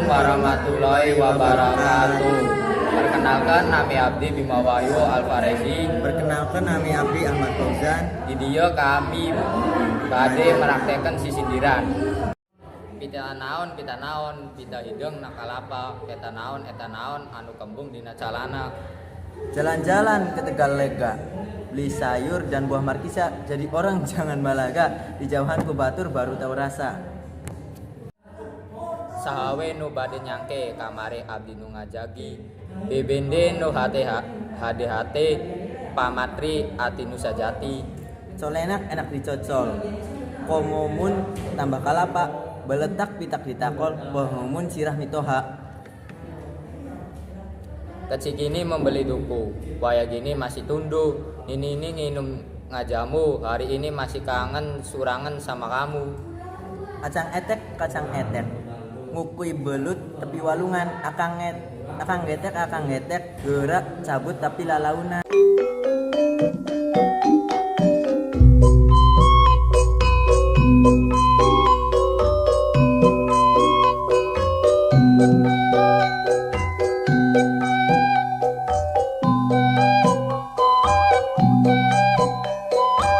warahmatullahi wabarakatuh. Perkenalkan, nami abdi Bima Wahyu Alfarezi. Perkenalkan, nami abdi Ahmad Fauzan. Di dia kami badhe meraktekan sisindiran. Pita naon, pita hidung nakalapa, eta naon anu kembung dina calana. Jalan-jalan ke Tegalega, beli sayur dan buah markisa. Jadi orang jangan balaga, di jauhan ku batur baru tahu rasa. Sahawe nu bade nyangke kamare abdi nu ngajagi, bebende nu hate pamatri ati nu sajati. Colenak enak dicocol, komomun tambah kalapa, beletak pitak ditakol, bohomun sirah mitoha. Kecikini membeli duku, waya gini masih tunduh, ini nginum ngajamu, hari ini masih kangen surangan sama kamu. Acang etek, kacang etek, ngukui belut tepi walungan, akang getek, gerak cabut tapi lalaunan.